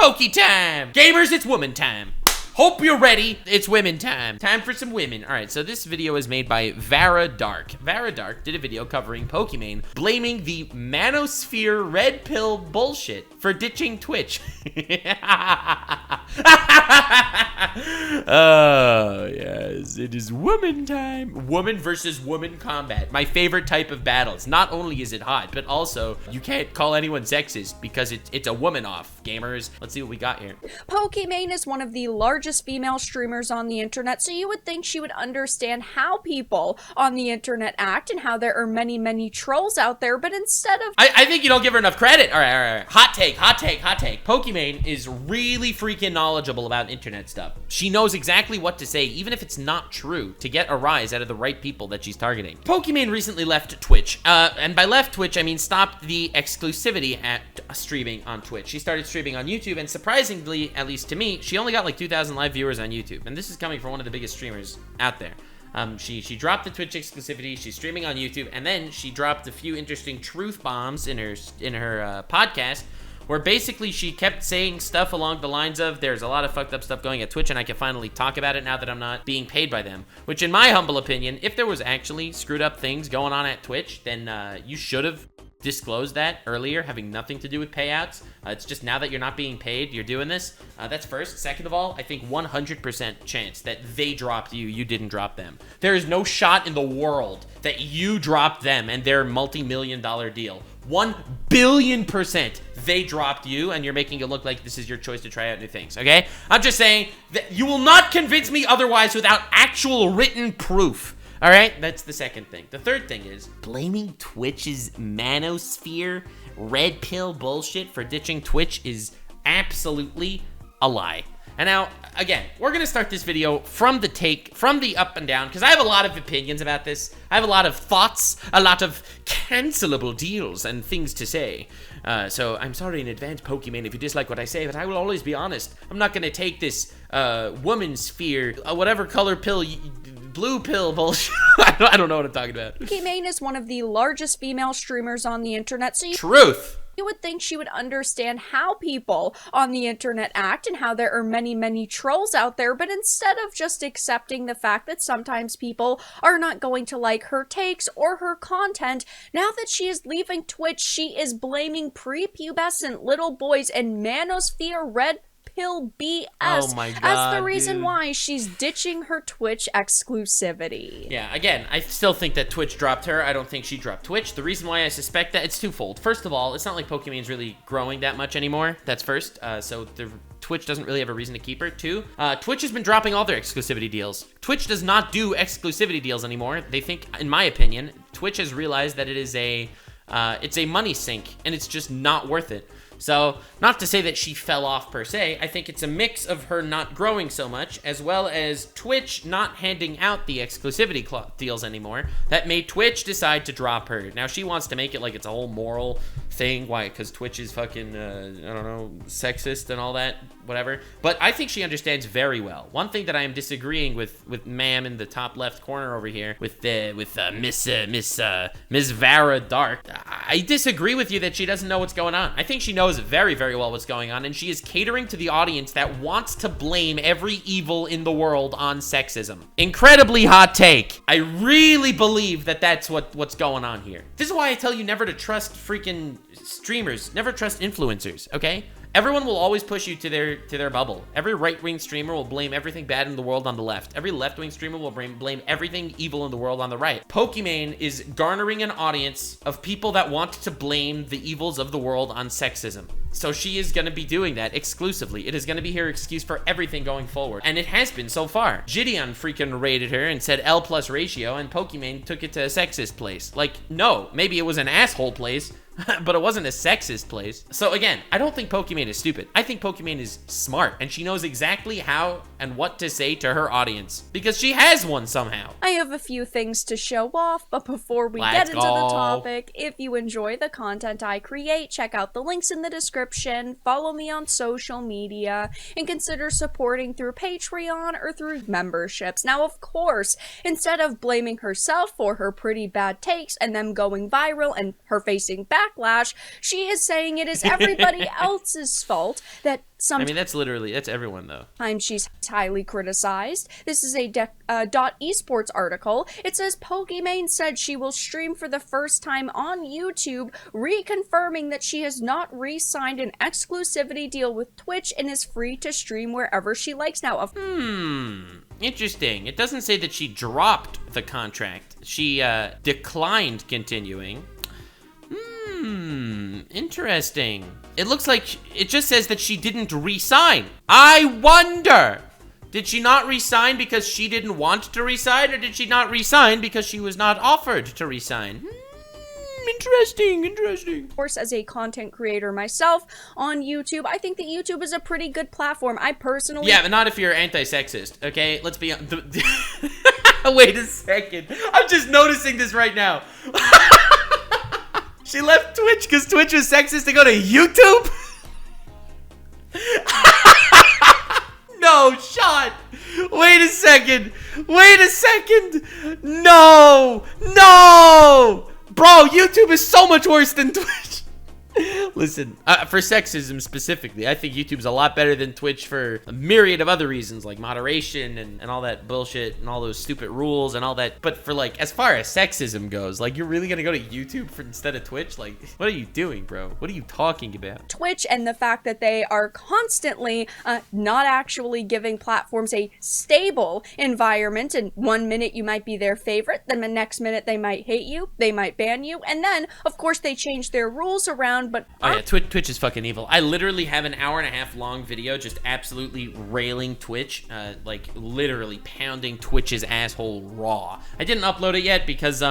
Pokey time! Gamers, it's woman time. Hope you're ready. It's women time. Time for some women. All right, so this video is made by Vara Dark. Vara Dark did a video covering Pokimane, blaming the manosphere red pill bullshit for ditching Twitch. Oh, yes, it is woman time. Woman versus woman combat. My favorite type of battles. Not only is it hot, but also you can't call anyone sexist because it's a woman off, gamers. Let's see what we got here. Pokimane is one of the largest female streamers on the internet, so you would think she would understand how people on the internet act and how there are many trolls out there, but instead of— I think you don't give her enough credit. All right. Hot take. Pokimane is really freaking knowledgeable about internet stuff. She knows exactly what to say, even if it's not true, to get a rise out of the right people that she's targeting. Pokimane recently left Twitch, and by left Twitch, I mean stopped the exclusivity at streaming on Twitch. She started streaming on YouTube, and surprisingly, at least to me, she only got like 2,000 live viewers on YouTube, and this is coming from one of the biggest streamers out there. She dropped the Twitch exclusivity, she's streaming on YouTube, and then she dropped a few interesting truth bombs in her podcast, where basically she kept saying stuff along the lines of, there's a lot of fucked up stuff going at Twitch and I can finally talk about it now that I'm not being paid by them. Which in my humble opinion, if there was actually screwed up things going on at Twitch, then you should have disclosed that earlier, having nothing to do with payouts. It's just now that you're not being paid, you're doing this. That's first. Second of all, I think 100% chance that they dropped you, you didn't drop them. There is no shot in the world that you dropped them and their multi-million-dollar deal. 1 billion% they dropped you and you're making it look like this is your choice to try out new things, okay? I'm just saying that you will not convince me otherwise without actual written proof. All right, that's the second thing. The third thing is blaming Twitch's manosphere red pill bullshit for ditching Twitch is absolutely a lie. And now, again, we're going to start this video from the up and down, because I have a lot of opinions about this. I have a lot of thoughts, a lot of cancelable deals and things to say. So I'm sorry in advance, Pokimane, if you dislike what I say, but I will always be honest. I'm not going to take this woman sphere, whatever color pill, blue pill bullshit. I don't know what I'm talking about. Pokimane is one of the largest female streamers on the internet, so Truth! You would think she would understand how people on the internet act and how there are many trolls out there, but instead of just accepting the fact that sometimes people are not going to like her takes or her content, now that she is leaving Twitch, she is blaming prepubescent little boys and manosphere red pill BS as the reason why she's ditching her Twitch exclusivity. Yeah, again, I still think that Twitch dropped her. I don't think she dropped Twitch. The reason why I suspect that, it's twofold. First of all, it's not like Pokimane's really growing that much anymore. That's first. So Twitch doesn't really have a reason to keep her. Two, Twitch has been dropping all their exclusivity deals. Twitch does not do exclusivity deals anymore. They think, in my opinion, Twitch has realized that it is it's a money sink, and it's just not worth it. So, not to say that she fell off per se, I think it's a mix of her not growing so much, as well as Twitch not handing out the exclusivity deals anymore, that made Twitch decide to drop her. Now, she wants to make it like it's a whole moral thing. Why? Because Twitch is fucking, I don't know, sexist and all that, whatever. But I think she understands very well. One thing that I am disagreeing with ma'am in the top left corner over here, with Miss Vara Dark, I disagree with you that she doesn't know what's going on. I think she knows very well what's going on, and she is catering to the audience that wants to blame every evil in the world on sexism. Incredibly hot take. I really believe that that's what's going on here. This is why I tell you never to trust freaking streamers, never trust influencers, okay? Everyone will always push you to their bubble. Every right-wing streamer will blame everything bad in the world on the left. Every left-wing streamer will blame everything evil in the world on the right. Pokimane is garnering an audience of people that want to blame the evils of the world on sexism. So she is going to be doing that exclusively. It is going to be her excuse for everything going forward. And it has been so far. Gideon freaking rated her and said L+ ratio, and Pokimane took it to a sexist place. Like, no, maybe it was an asshole place, but it wasn't a sexist place. So again, I don't think Pokimane is stupid. I think Pokimane is smart, and she knows exactly how and what to say to her audience, because she has one somehow. I have a few things to show off, but before we get into the topic, if you enjoy the content I create, check out the links in the description, follow me on social media, and consider supporting through Patreon or through memberships. Now, of course, instead of blaming herself for her pretty bad takes and them going viral and her facing back backlash. She is saying it is everybody else's fault that I mean, that's everyone, though. Sometimes she's highly criticized. This is a .esports article. It says Pokimane said she will stream for the first time on YouTube, reconfirming that she has not re-signed an exclusivity deal with Twitch and is free to stream wherever she likes now. Interesting. It doesn't say that she dropped the contract. She declined continuing. Interesting. It looks like it just says that she didn't re-sign. I wonder, did she not re-sign because she didn't want to re-sign, or did she not re-sign because she was not offered to re-sign? Interesting. Of course, as a content creator myself on YouTube, I think that YouTube is a pretty good platform. I personally... Yeah, but not if you're anti-sexist, okay? Let's be... Wait a second. I'm just noticing this right now. She left Twitch because Twitch was sexist to go to YouTube? No, shot. Wait a second. No. Bro, YouTube is so much worse than Twitch. Listen, for sexism specifically, I think YouTube's a lot better than Twitch for a myriad of other reasons, like moderation and all that bullshit and all those stupid rules and all that. But for like, as far as sexism goes, like, you're really gonna go to YouTube instead of Twitch? Like, what are you doing, bro? What are you talking about? Twitch and the fact that they are constantly not actually giving platforms a stable environment, and 1 minute you might be their favorite, then the next minute they might hate you, they might ban you, and then, of course, they change their rules around. But oh yeah, Twitch is fucking evil. I literally have an 1.5 hour long video just absolutely railing Twitch, like literally pounding Twitch's asshole raw. I didn't upload it yet because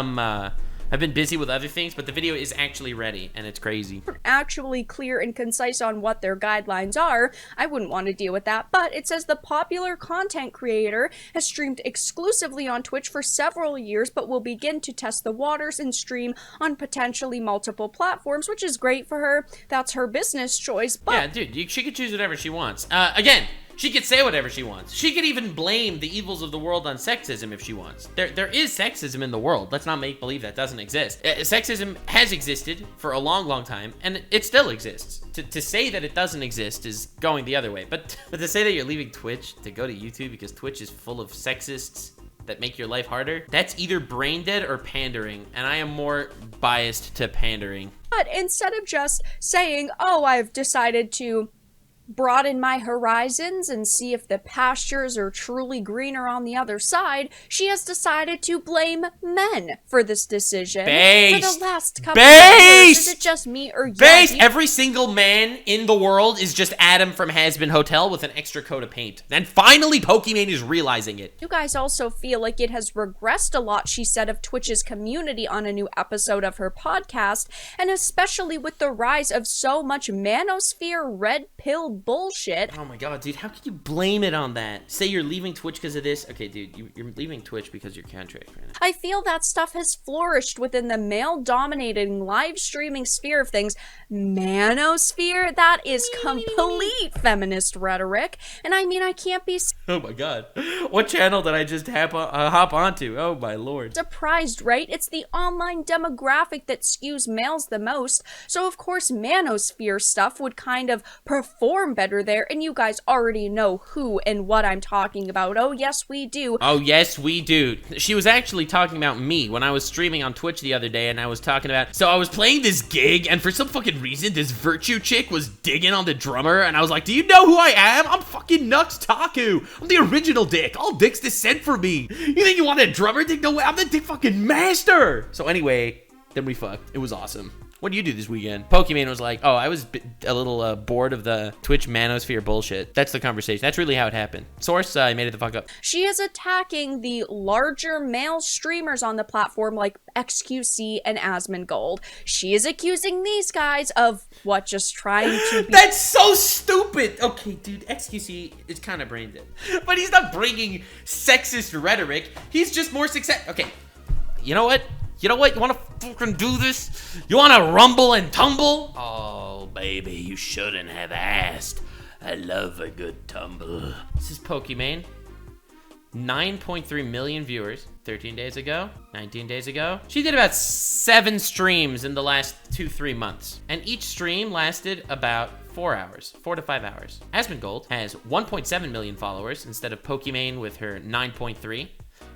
I've been busy with other things, but the video is actually ready, and it's crazy. Actually clear and concise on what their guidelines are. I wouldn't want to deal with that, but it says the popular content creator has streamed exclusively on Twitch for several years, but will begin to test the waters and stream on potentially multiple platforms, which is great for her. That's her business choice, but... Yeah, dude, she could choose whatever she wants. Again, she could say whatever she wants. She could even blame the evils of the world on sexism if she wants. There is sexism in the world. Let's not make believe that doesn't exist. Sexism has existed for a long time, and it still exists. To say that it doesn't exist is going the other way. But to say that you're leaving Twitch to go to YouTube because Twitch is full of sexists that make your life harder, that's either brain dead or pandering, and I am more biased to pandering. But instead of just saying, oh, I've decided to broaden my horizons and see if the pastures are truly greener on the other side, she has decided to blame men for this decision. Based. For the last couple of years, is it just me or you? Based. Every single man in the world is just Adam from Has-Been Hotel with an extra coat of paint. And finally, Pokimane is realizing it. You guys also feel like it has regressed a lot, she said, of Twitch's community on a new episode of her podcast, and especially with the rise of so much manosphere red pill bullshit. Oh my god, dude, how can you blame it on that? Say you're leaving Twitch because of this? Okay, dude, you're leaving Twitch because of your contract right now. I feel that stuff has flourished within the male-dominating live streaming sphere of things. Manosphere? That is complete feminist rhetoric. And I mean, I can't be oh my god. What channel did I just hop onto? Oh my lord. Surprised, right? It's the online demographic that skews males the most. So of course, manosphere stuff would kind of perform better there, and you guys already know who and what I'm talking about. Oh yes, we do. Oh yes, we do. She was actually talking about me when I was streaming on Twitch the other day, and I was talking about, so I was playing this gig, and for some fucking reason, this Virtue chick was digging on the drummer, and I was like, do you know who I am? I'm fucking Taku. I'm the original dick. All dicks descend for me. You think you want a drummer dick? No way, I'm the dick fucking master. So anyway, then we fucked. It was awesome. What do you do this weekend? Pokimane was like, oh, I was a little bored of the Twitch manosphere bullshit. That's the conversation. That's really how it happened. Source, I made it the fuck up. She is attacking the larger male streamers on the platform like XQC and Asmongold. She is accusing these guys of, what, just trying to be- That's so stupid! Okay, dude, XQC is kind of brain dead. But he's not bringing sexist rhetoric. He's just more success- Okay, you know what? You know what? You want to fucking do this? You want to rumble and tumble? Oh, baby, you shouldn't have asked. I love a good tumble. This is Pokimane. 9.3 million viewers 13 days ago, 19 days ago. She did about 7 streams in the last 2-3 months. And each stream lasted about 4 hours, 4 to 5 hours. Asmongold has 1.7 million followers instead of Pokimane with her 9.3.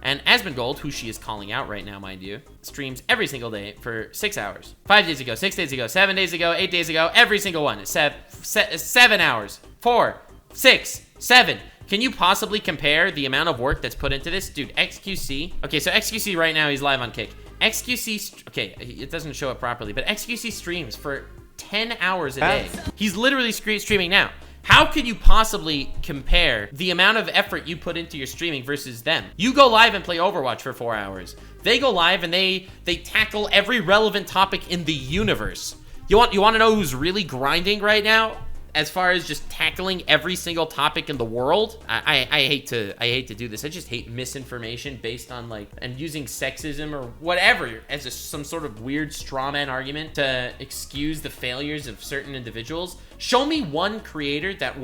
And Asmongold, who she is calling out right now, mind you, streams every single day for 6 hours. 5 days ago, 6 days ago, 7 days ago, 8 days ago, every single one. 7 hours, 4, 6, 7. Can you possibly compare the amount of work that's put into this? Dude, XQC. Okay, so XQC right now, he's live on Kick. XQC, okay, it doesn't show it properly, but XQC streams for 10 hours a day. He's literally streaming now. How could you possibly compare the amount of effort you put into your streaming versus them? You go live and play Overwatch for 4 hours. They go live and they tackle every relevant topic in the universe. You want to know who's really grinding right now? As far as just tackling every single topic in the world, I hate to do this. I just hate misinformation based on and using sexism or whatever as some sort of weird straw man argument to excuse the failures of certain individuals. Show me one creator that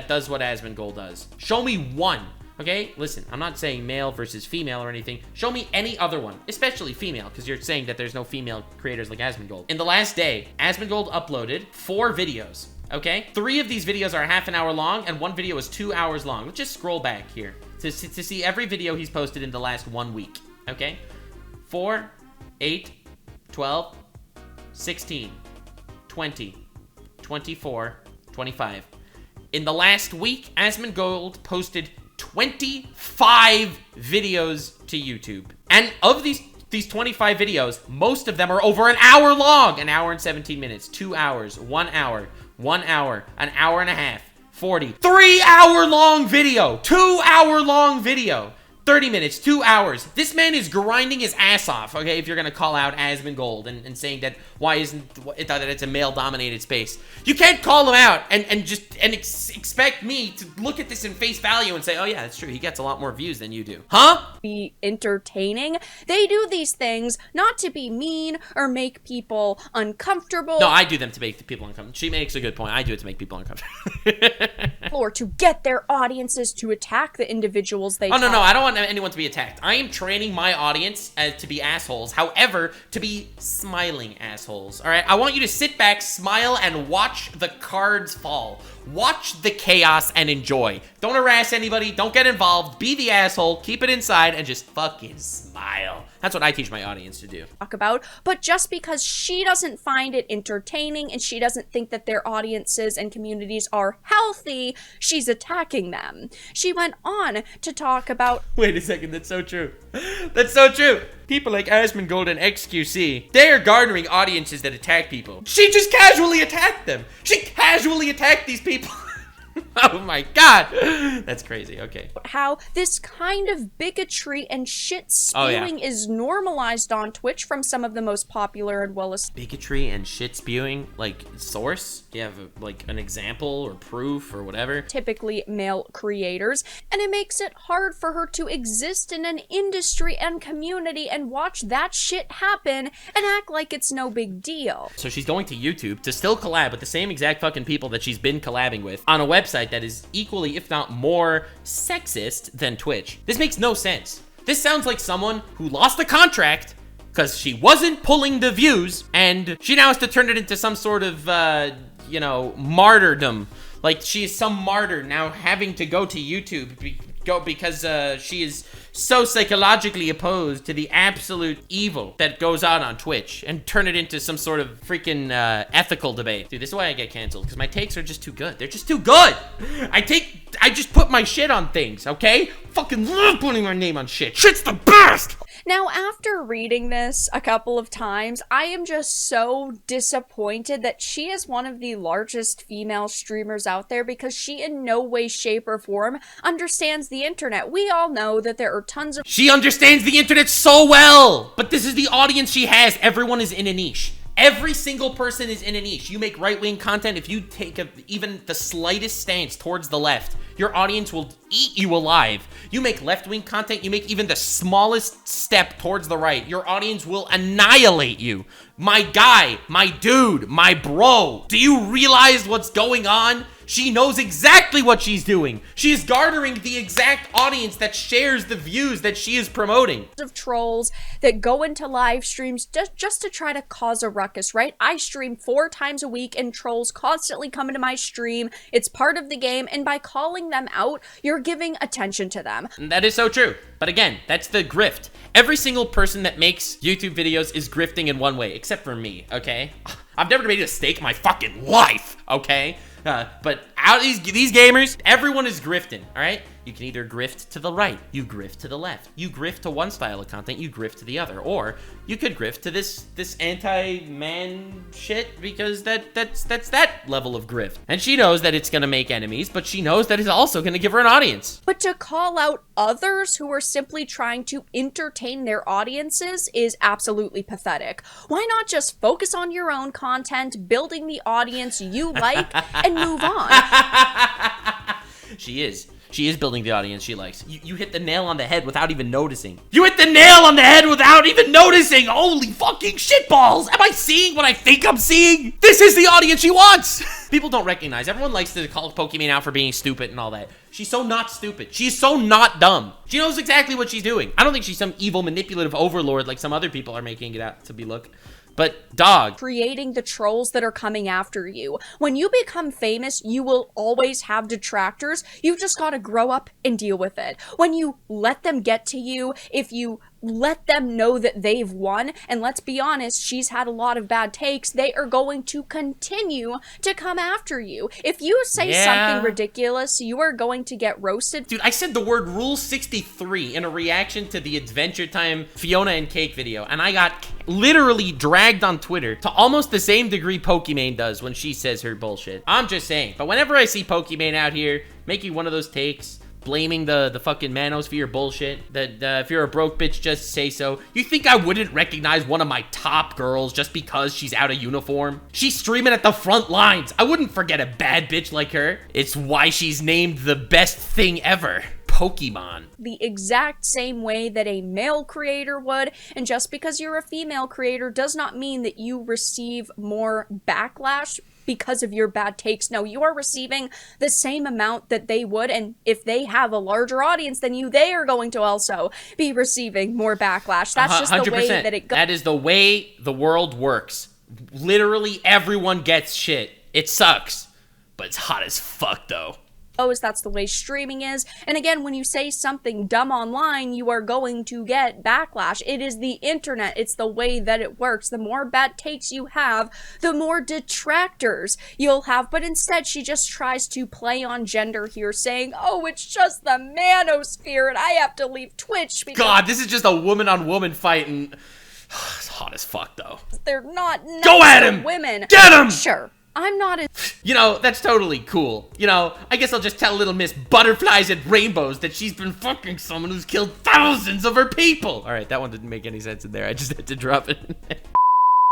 does what Asmongold does. Show me one. Okay, listen, I'm not saying male versus female or anything. Show me any other one, especially female, because you're saying that there's no female creators like Asmongold. In the last day, Asmongold uploaded 4 videos. Okay, 3 of these videos are half an hour long, and 1 video is 2 hours long. Let's just scroll back here to see every video he's posted in the last 1 week. Okay, 4, 8, 12, 16, 20, 24, 25. In the last week, Asmongold posted 25 videos to YouTube. And of these 25 videos, most of them are over an hour long. An hour and 17 minutes, 2 hours, 1 hour, 1 hour, an hour and a half, 40. 3 hour long video, 2 hour long video, 30 minutes, 2 hours. This man is grinding his ass off, okay, if you're gonna call out Asmongold and saying that why isn't it that it's a male-dominated space. You can't call him out and expect me to look at this in face value and say, oh yeah, that's true, he gets a lot more views than you do. Huh? Be entertaining. They do these things not to be mean or make people uncomfortable. No, I do them to make people uncomfortable. She makes a good point. I do it to make people uncomfortable. Or to get their audiences to attack the individuals they Oh, no, I don't want anyone to be attacked. I am training my audience to be assholes. However, to be smiling assholes. All right, I want you to sit back, smile, and watch the cards fall. Watch the chaos and enjoy. Don't harass anybody. Don't get involved. Be the asshole. Keep it inside and just fucking smile. That's what I teach my audience to do. Talk about, but just because she doesn't find it entertaining and she doesn't think that their audiences and communities are healthy, she's attacking them. She went on to talk about... Wait a second, that's so true. That's so true. People like Asmongold and XQC, they are garnering audiences that attack people. She just casually attacked them. She casually attacked these people. Oh my god. That's crazy. Okay. How this kind of bigotry and shit spewing is normalized on Twitch from some of the most popular and well-established... Bigotry and shit spewing? Like, source? Do you have, an example or proof or whatever? Typically male creators, and it makes it hard for her to exist in an industry and community and watch that shit happen and act like it's no big deal. So she's going to YouTube to still collab with the same exact fucking people that she's been collabing with on a website that is equally, if not more, sexist than Twitch. This makes no sense. This sounds like someone who lost a contract because she wasn't pulling the views, and she now has to turn it into some sort of, martyrdom. Like, she is some martyr now having to go to YouTube because she is so psychologically opposed to the absolute evil that goes on Twitch, and turn it into some sort of freaking ethical debate. Dude, this is why I get canceled, because my takes are just too good. They're just too good. I just put my shit on things, okay? Fucking love putting my name on shit. Shit's the best! Now, after reading this a couple of times, I am just so disappointed that she is one of the largest female streamers out there, because she in no way, shape, or form understands the internet. We all know that there are tons of... She understands the internet so well! But this is the audience she has. Everyone is in a niche. Every single person is in a niche. You make right-wing content, if you take even the slightest stance towards the left, your audience will eat you alive. You make left-wing content, you make even the smallest step towards the right, your audience will annihilate you. My guy, my dude, my bro, do you realize what's going on? She knows exactly what she's doing. She is garnering the exact audience that shares the views that she is promoting. Of trolls that go into live streams just to try to cause a ruckus, right? I stream 4 times a week and trolls constantly come into my stream. It's part of the game, and by calling them out, you're giving attention to them. That is so true. But again, that's the grift. Every single person that makes YouTube videos is grifting in one way, except for me, okay? I've never made a mistake in my fucking life, okay? But out of these gamers, everyone is grifting, all right? You can either grift to the right, you grift to the left, you grift to one style of content, you grift to the other, or you could grift to this anti-man shit because that's that level of grift. And she knows that it's gonna make enemies, but she knows that it's also gonna give her an audience. But to call out others who are simply trying to entertain their audiences is absolutely pathetic. Why not just focus on your own content, building the audience you like, and move on? She is building the audience she likes. You hit the nail on the head without even noticing. You hit the nail on the head without even noticing. Holy fucking shitballs. Am I seeing what I think I'm seeing? This is the audience she wants. People don't recognize. Everyone likes to call Pokimane out for being stupid and all that. She's so not stupid. She's so not dumb. She knows exactly what she's doing. I don't think she's some evil manipulative overlord like some other people are making it out to be look. But dog. Creating the trolls that are coming after you. When you become famous, you will always have detractors. You've just got to grow up and deal with it. When you let them get to you, if you let them know that they've won, and let's be honest, she's had a lot of bad takes, they are going to continue to come after you. If you say something ridiculous, you are going to get roasted. Dude, I said the word Rule 63 in a reaction to the Adventure Time Fiona and Cake video, and I got literally dragged on Twitter to almost the same degree Pokimane does when she says her bullshit. I'm just saying. But whenever I see Pokimane out here making one of those takes, blaming the fucking manosphere bullshit, that if you're a broke bitch, just say so. You think I wouldn't recognize one of my top girls just because she's out of uniform? She's streaming at the front lines. I wouldn't forget a bad bitch like her. It's why she's named the best thing ever. Pokimane. The exact same way that a male creator would, and just because you're a female creator does not mean that you receive more backlash because of your bad takes. No, you are receiving the same amount that they would, and if they have a larger audience than you, they are going to also be receiving more backlash. That's just 100%. The way that it goes. That is the way the world works. Literally everyone gets shit. It sucks, but it's hot as fuck though. That's the way streaming is. And again, when you say something dumb online, you are going to get backlash. It is the internet. It's the way that it works. The more bad takes you have, the more detractors you'll have. But instead, she just tries to play on gender here, saying, oh, it's just the manosphere and I have to leave Twitch because God, this is just a woman-on-woman fight and it's hot as fuck though. They're not nice. Go at him! Women. Get him! Sure. I'm not as... You know, that's totally cool. You know, I guess I'll just tell little Miss Butterflies and Rainbows that she's been fucking someone who's killed thousands of her people. All right, that one didn't make any sense in there. I just had to drop it.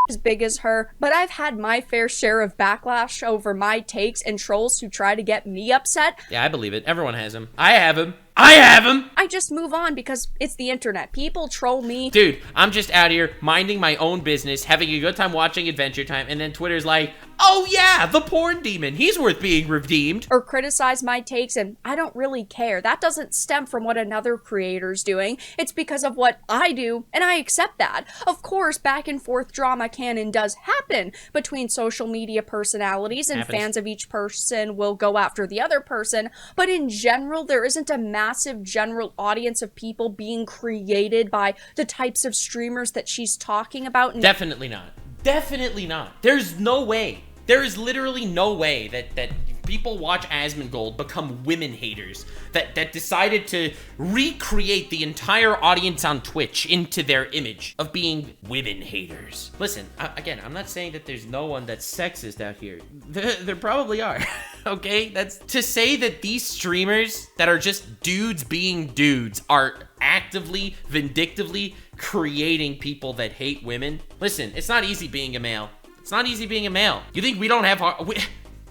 As big as her, but I've had my fair share of backlash over my takes and trolls who try to get me upset. Yeah, I believe it. Everyone has them. I have him. I have him! I just move on because it's the internet. People troll me. Dude, I'm just out here minding my own business, having a good time watching Adventure Time, and then Twitter's like, oh yeah, the porn demon, he's worth being redeemed. Or criticize my takes, and I don't really care. That doesn't stem from what another creator's doing. It's because of what I do, and I accept that. Of course, back and forth drama can and does happen between social media personalities, and fans of each person will go after the other person, but in general, there isn't a massive general audience of people being created by the types of streamers that she's talking about. Definitely not. Definitely not. There's no way. There is literally no way that people watch Asmongold become women haters that decided to recreate the entire audience on Twitch into their image of being women haters. Listen, again, I'm not saying that there's no one that's sexist out here. There probably are, okay? That's to say that these streamers that are just dudes being dudes are actively, vindictively creating people that hate women. Listen, it's not easy being a male. It's not easy being a male. You think we don't have hard...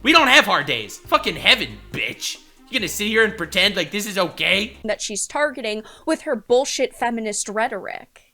We don't have hard days. Fucking heaven, bitch. You gonna sit here and pretend like this is okay? That she's targeting with her bullshit feminist rhetoric.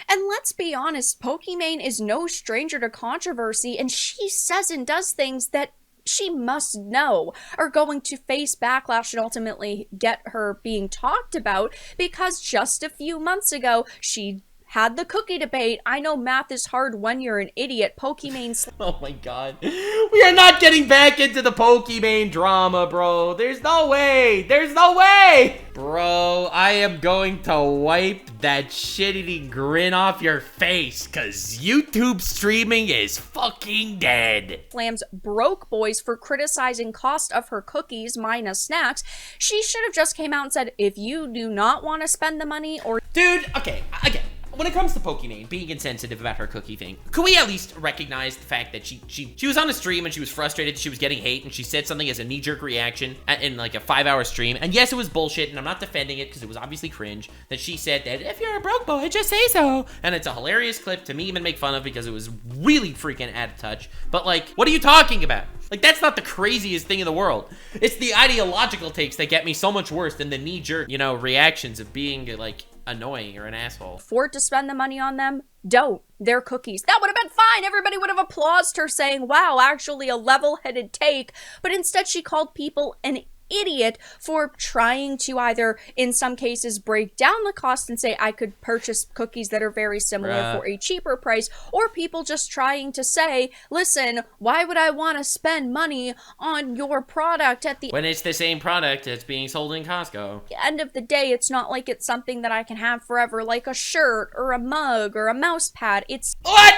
And let's be honest, Pokimane is no stranger to controversy, and she says and does things that she must know are going to face backlash and ultimately get her being talked about, because just a few months ago, she had the cookie debate. I know math is hard when you're an idiot. Pokimane. Oh my god. We are not getting back into the Pokimane drama, bro. There's no way. There's no way. Bro, I am going to wipe that shitty grin off your face, because YouTube streaming is fucking dead. Slams broke boys for criticizing cost of her cookies minus snacks. She should have just came out and said, if you do not want to spend the money or... Dude, okay, again. When it comes to Pokimane being insensitive about her cookie thing, could we at least recognize the fact that she was on a stream and she was frustrated that she was getting hate, and she said something as a knee-jerk reaction in like a 5-hour stream, and yes, it was bullshit, and I'm not defending it because it was obviously cringe, that she said that if you're a broke boy, just say so, and it's a hilarious clip to meme and make fun of because it was really freaking out of touch, but like, what are you talking about? Like, that's not the craziest thing in the world. It's the ideological takes that get me so much worse than the knee-jerk, you know, reactions of being like annoying or an asshole. Afford to spend the money on them? Don't. They're cookies. That would have been fine. Everybody would have applauded her saying, wow, actually a level-headed take. But instead she called people an idiot for trying to either, in some cases, break down the cost and say, I could purchase cookies that are very similar for a cheaper price, or people just trying to say, listen, why would I want to spend money on your product when it's the same product that's being sold in Costco? At the end of the day, it's not like it's something that I can have forever, like a shirt or a mug or a mouse pad. It's... What?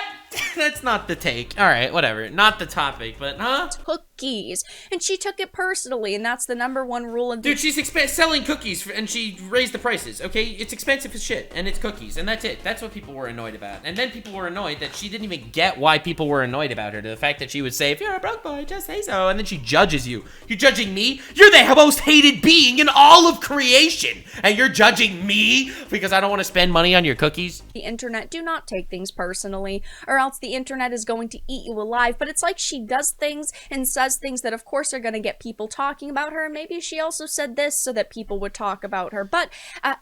That's not the take. All right, whatever. Not the topic, but cookies. And she took it personally, and that's the #1 rule of... Dude, she's selling cookies, and she raised the prices, okay? It's expensive as shit, and it's cookies, and that's it. That's what people were annoyed about. And then people were annoyed that she didn't even get why people were annoyed about her. To the fact that she would say, if you're a broke boy, just say so. And then she judges you. You're judging me? You're the most hated being in all of creation. And you're judging me because I don't want to spend money on your cookies? The internet, do not take things personally, or else the internet is going to eat you alive. But it's like she does things and says things that of course are going to get people talking about her. Maybe she also said this so that people would talk about her, but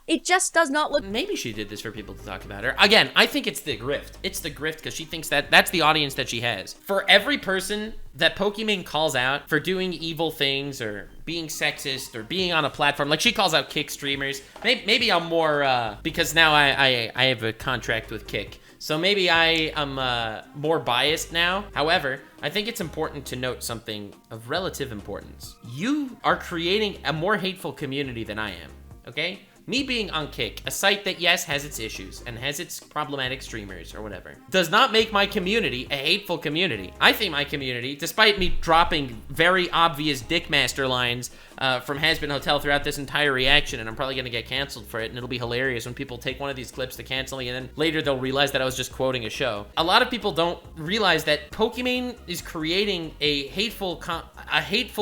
it just does not look... Maybe she did this for people to talk about her. Again, I think it's the grift. It's the grift because she thinks that that's the audience that she has. For every person that Pokimane calls out for doing evil things or being sexist or being on a platform, like she calls out Kick streamers. Maybe I'm more, because now I have a contract with Kick. So maybe I am more biased now. However, I think it's important to note something of relative importance. You are creating a more hateful community than I am, okay? Me being on Kick, a site that, yes, has its issues and has its problematic streamers or whatever, does not make my community a hateful community. I think my community, despite me dropping very obvious Dickmaster lines from Hasbin Hotel throughout this entire reaction, and I'm probably gonna get canceled for it, and it'll be hilarious when people take one of these clips to cancel me, and then later they'll realize that I was just quoting a show. A lot of people don't realize that Pokimane is creating a hateful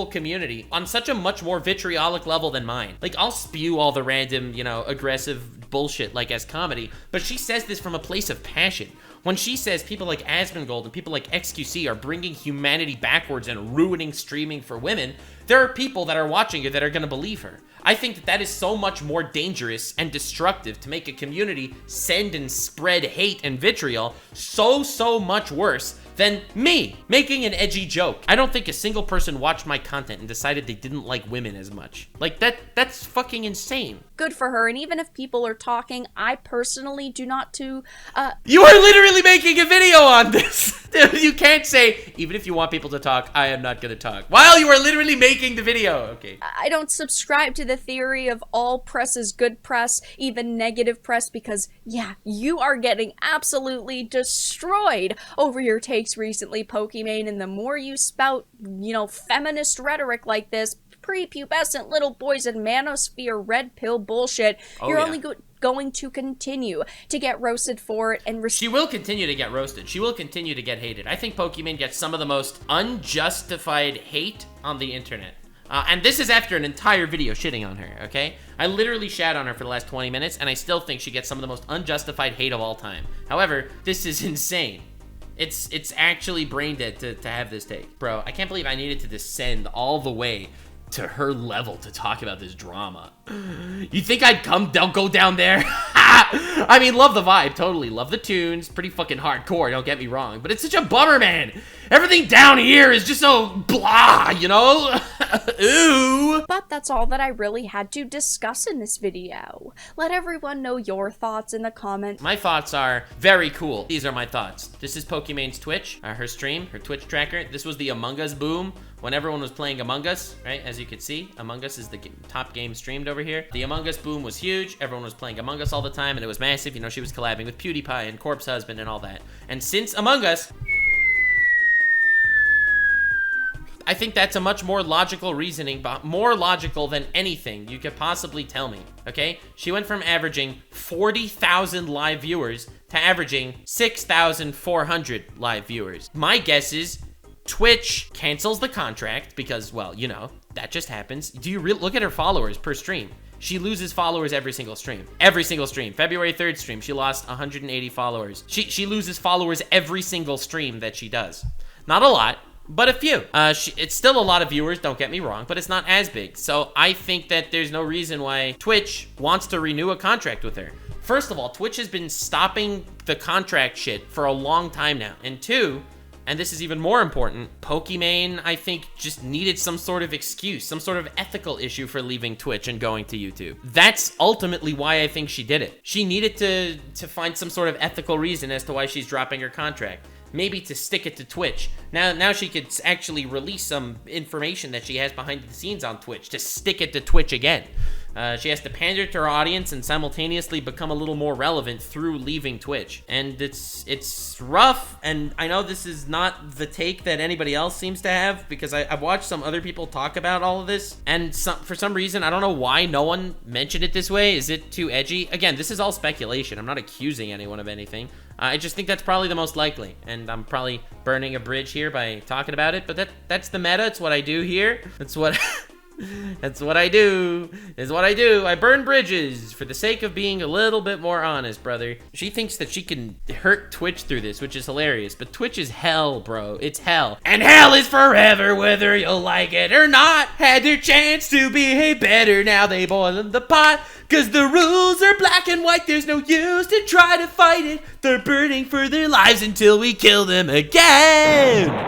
community on such a much more vitriolic level than mine. Like, I'll spew all the random, you know, aggressive bullshit like as comedy, but she says this from a place of passion. When she says people like Asmongold and people like XQC are bringing humanity backwards and ruining streaming for women, there are people that are watching her that are gonna believe her. I think that is so much more dangerous and destructive to make a community send and spread hate and vitriol so much worse than me making an edgy joke. I don't think a single person watched my content and decided they didn't like women as much. Like, that's fucking insane. Good for her, and even if people are talking, I personally do not You are literally making a video on this! Dude, you can't say, even if you want people to talk, I am not gonna talk. While you are literally making the video, okay. I don't subscribe to the theory of all press is good press, even negative press, because, yeah, you are getting absolutely destroyed over your takes recently, Pokimane, and the more you spout, you know, feminist rhetoric like this, prepubescent little boys and manosphere red pill bullshit, you're only going to continue to get roasted for it, and she will continue to get roasted. She will continue to get hated. I think Pokimane gets some of the most unjustified hate on the internet. And this is after an entire video shitting on her, okay? I literally shat on her for the last 20 minutes, and I still think she gets some of the most unjustified hate of all time. However, this is insane. It's actually brain dead to have this take. Bro, I can't believe I needed to descend all the way to her level to talk about this drama. You think I'd go down there? I mean, love the vibe, totally. Love the tunes, pretty fucking hardcore, don't get me wrong. But it's such a bummer, man. Everything down here is just so blah, you know? Ooh. But that's all that I really had to discuss in this video. Let everyone know your thoughts in the comments. My thoughts are very cool. These are my thoughts. This is Pokimane's Twitch, her stream, her Twitch tracker. This was the Among Us boom when everyone was playing Among Us, right? As you can see, Among Us is the top game streamed over here. The Among Us boom was huge. Everyone was playing Among Us all the time, and it was massive. You know, she was collabing with PewDiePie and Corpse Husband and all that. And since Among Us, I think that's a much more logical reasoning, but more logical than anything you could possibly tell me, okay? She went from averaging 40,000 live viewers to averaging 6,400 live viewers. My guess is Twitch cancels the contract because, well, you know, that just happens. Do you really look at her followers per stream? She loses followers every single stream. Every single stream. February 3rd stream, she lost 180 followers. She loses followers every single stream that she does. Not a lot, but a few. It's still a lot of viewers, don't get me wrong, but it's not as big. So I think that there's no reason why Twitch wants to renew a contract with her. First of all, Twitch has been stopping the contract shit for a long time now. And two, and this is even more important, Pokimane, I think, just needed some sort of excuse, some sort of ethical issue for leaving Twitch and going to YouTube. That's ultimately why I think she did it. She needed to find some sort of ethical reason as to why she's dropping her contract. Maybe to stick it to Twitch. Now she could actually release some information that she has behind the scenes on Twitch to stick it to Twitch again. She has to pander to her audience and simultaneously become a little more relevant through leaving Twitch. And it's rough, and I know this is not the take that anybody else seems to have, because I've watched some other people talk about all of this, and for some reason, I don't know why no one mentioned it this way. Is it too edgy? Again, this is all speculation. I'm not accusing anyone of anything. I just think that's probably the most likely, and I'm probably burning a bridge here by talking about it, but that's the meta. It's what I do here. That's what that's what I do. Is what I do. I burn bridges for the sake of being a little bit more honest, brother. She thinks that she can hurt Twitch through this, which is hilarious, but Twitch is hell, bro. It's hell. And hell is forever, whether you'll like it or not. Had their chance to behave better, now they boil in the pot. Cause the rules are black and white, there's no use to try to fight it. They're burning for their lives until we kill them again.